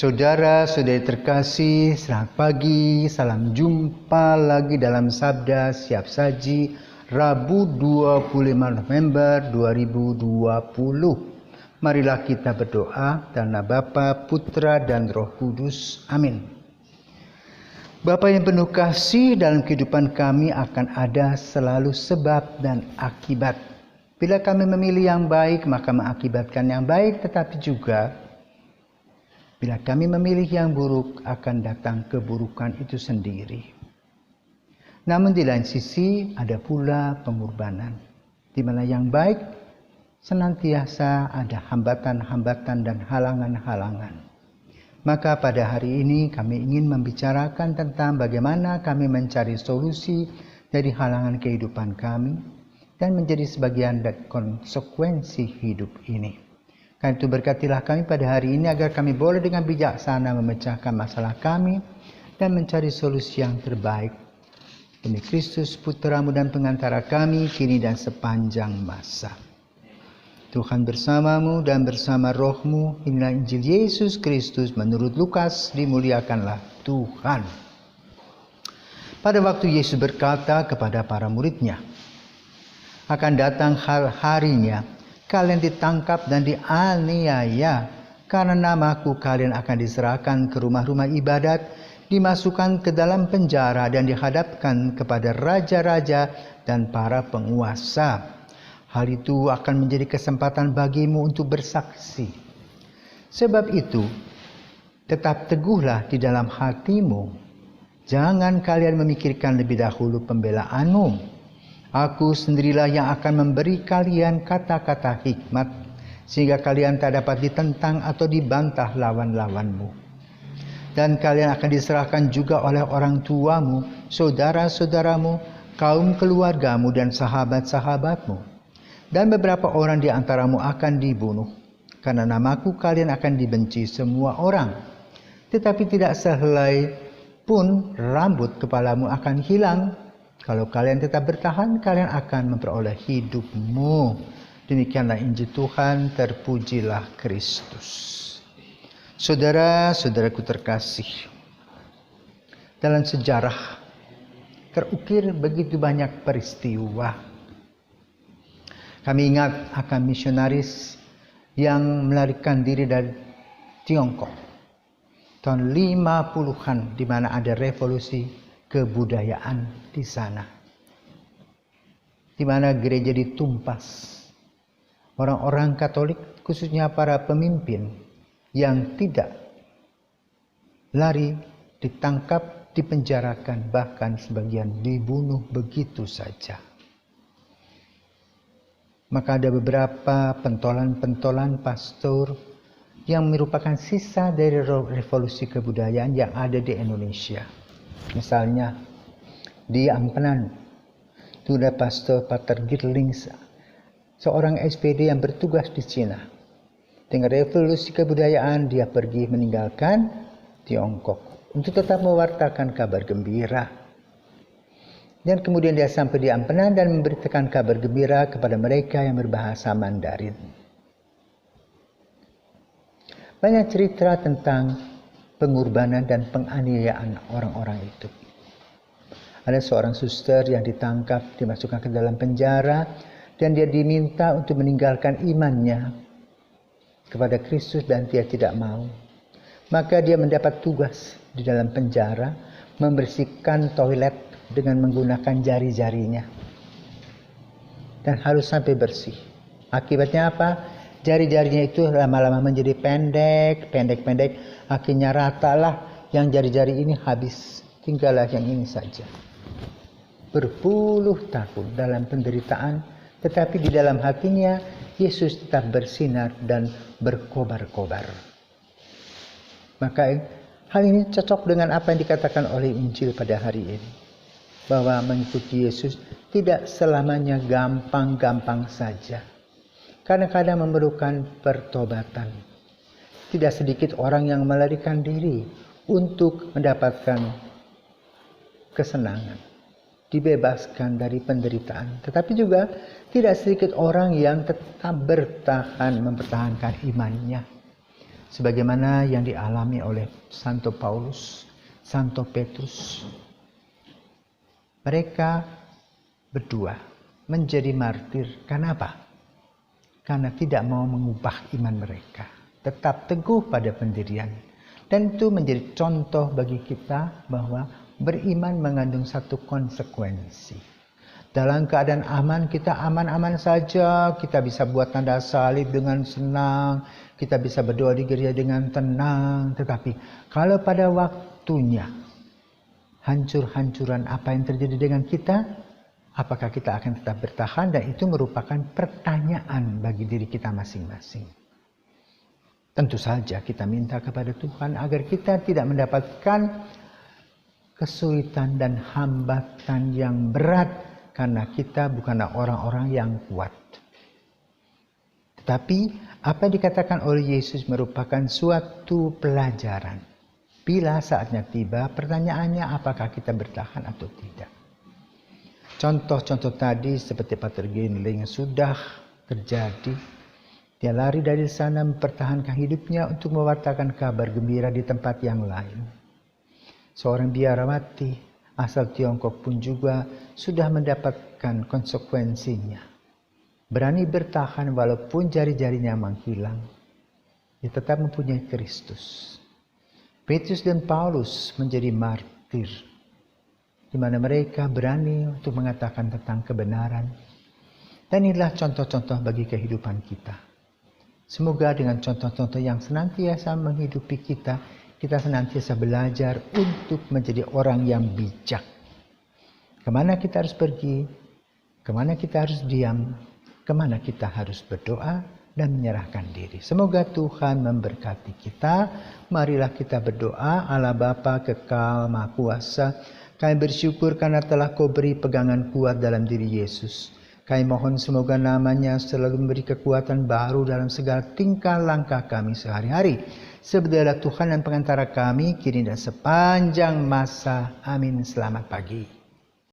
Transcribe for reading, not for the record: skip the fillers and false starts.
Saudara-saudari terkasih, selamat pagi, salam jumpa lagi dalam Sabda Siap Saji, Rabu 25 November 2020. Marilah kita berdoa dalam nama Bapa, Putra, dan Roh Kudus. Amin. Bapa yang penuh kasih, dalam kehidupan kami akan ada selalu sebab dan akibat. Bila kami memilih yang baik, maka mengakibatkan yang baik, tetapi juga bila kami memilih yang buruk, akan datang keburukan itu sendiri. Namun di lain sisi ada pula pengorbanan, di mana yang baik senantiasa ada hambatan-hambatan dan halangan-halangan. Maka pada hari ini kami ingin membicarakan tentang bagaimana kami mencari solusi dari halangan kehidupan kami dan menjadi sebagian dari konsekuensi hidup ini. Karena itu berkatilah kami pada hari ini agar kami boleh dengan bijaksana memecahkan masalah kami dan mencari solusi yang terbaik demi Kristus Putramu dan pengantara kami kini dan sepanjang masa. Tuhan bersamamu dan bersama rohmu. Inilah Injil Yesus Kristus menurut Lukas, dimuliakanlah Tuhan. Pada waktu Yesus berkata kepada para muridnya, akan datang harinya kalian ditangkap dan dianiaya, karena namaku kalian akan diserahkan ke rumah-rumah ibadat, dimasukkan ke dalam penjara dan dihadapkan kepada raja-raja dan para penguasa. Hal itu akan menjadi kesempatan bagimu untuk bersaksi. Sebab itu, tetap teguhlah di dalam hatimu. Jangan kalian memikirkan lebih dahulu pembelaanmu. Aku sendirilah yang akan memberi kalian kata-kata hikmat, sehingga kalian tak dapat ditentang atau dibantah lawan-lawanmu. Dan kalian akan diserahkan juga oleh orang tuamu, saudara-saudaramu, kaum keluargamu, dan sahabat-sahabatmu. Dan beberapa orang di antaramu akan dibunuh. Karena namaku kalian akan dibenci semua orang. Tetapi tidak sehelai pun rambut kepalamu akan hilang. Kalau kalian tetap bertahan, kalian akan memperoleh hidupmu. Demikianlah Injil Tuhan, terpujilah Kristus. Saudara-saudaraku terkasih, dalam sejarah terukir begitu banyak peristiwa. Kami ingat akan misionaris yang melarikan diri dari Tiongkok tahun 50-an, di mana ada revolusi kebudayaan di sana, di mana gereja ditumpas, orang-orang Katolik khususnya para pemimpin yang tidak lari ditangkap, dipenjarakan, bahkan sebagian dibunuh begitu saja. Maka ada beberapa pentolan-pentolan pastor yang merupakan sisa dari revolusi kebudayaan yang ada di Indonesia. Misalnya di Ampenan, itu ada pastor Pater Girling, seorang SPD yang bertugas di Cina. Dengan revolusi kebudayaan dia pergi meninggalkan Tiongkok untuk tetap mewartakan kabar gembira. Dan kemudian dia sampai di Ampenan dan memberitakan kabar gembira kepada mereka yang berbahasa Mandarin. Banyak cerita tentang pengorbanan dan penganiayaan orang-orang itu. Ada seorang suster yang ditangkap, dimasukkan ke dalam penjara, dan dia diminta untuk meninggalkan imannya kepada Kristus dan dia tidak mau. Maka dia mendapat tugas di dalam penjara membersihkan toilet dengan menggunakan jari-jarinya. Dan harus sampai bersih. Akibatnya apa? Jari-jarinya itu lama-lama menjadi pendek. Akhirnya ratalah yang jari-jari ini habis. Tinggallah yang ini saja. Berpuluh tahun dalam penderitaan, tetapi di dalam hatinya Yesus tetap bersinar dan berkobar-kobar. Maka hal ini cocok dengan apa yang dikatakan oleh Injil pada hari ini. Bahwa mengikuti Yesus tidak selamanya gampang-gampang saja. Kadang-kadang memerlukan pertobatan. Tidak sedikit orang yang melarikan diri untuk mendapatkan kesenangan, dibebaskan dari penderitaan. Tetapi juga tidak sedikit orang yang tetap bertahan, mempertahankan imannya. sebagaimana yang dialami oleh Santo Paulus, Santo Petrus. Mereka berdua menjadi martir. Karena apa? Karena tidak mau mengubah iman mereka, tetap teguh pada pendirian. Dan itu menjadi contoh bagi kita bahwa beriman mengandung satu konsekuensi. Dalam keadaan aman, kita aman-aman saja. Kita bisa buat tanda salib dengan senang. Kita bisa berdoa di gereja dengan tenang. Tetapi kalau pada waktunya hancur-hancuran apa yang terjadi dengan kita, apakah kita akan tetap bertahan? Dan itu merupakan pertanyaan bagi diri kita masing-masing. Tentu saja kita minta kepada Tuhan agar kita tidak mendapatkan kesulitan dan hambatan yang berat, karena kita bukanlah orang-orang yang kuat. Tetapi apa yang dikatakan oleh Yesus merupakan suatu pelajaran. Bila saatnya tiba, pertanyaannya apakah kita bertahan atau tidak. Contoh-contoh tadi seperti Pater Ginling sudah terjadi. Dia lari dari sana mempertahankan hidupnya untuk mewartakan kabar gembira di tempat yang lain. Seorang biarawati asal Tiongkok pun juga sudah mendapatkan konsekuensinya. Berani bertahan walaupun jari-jarinya menghilang. Dia tetap mempunyai Kristus. Petrus dan Paulus menjadi martir, di mana mereka berani untuk mengatakan tentang kebenaran. Dan inilah contoh-contoh bagi kehidupan kita. Semoga dengan contoh-contoh yang senantiasa menghidupi kita, kita senantiasa belajar untuk menjadi orang yang bijak. Kemana kita harus pergi, kemana kita harus diam, kemana kita harus berdoa dan menyerahkan diri. Semoga Tuhan memberkati kita. Marilah kita berdoa. Allah Bapa kekal Maha Kuasa, kami bersyukur karena telah Kau beri pegangan kuat dalam diri Yesus. Kami mohon semoga namanya selalu memberi kekuatan baru dalam segala tingkah langkah kami sehari-hari. Sebab Tuhan dan pengantara kami kini dan sepanjang masa. Amin. Selamat pagi.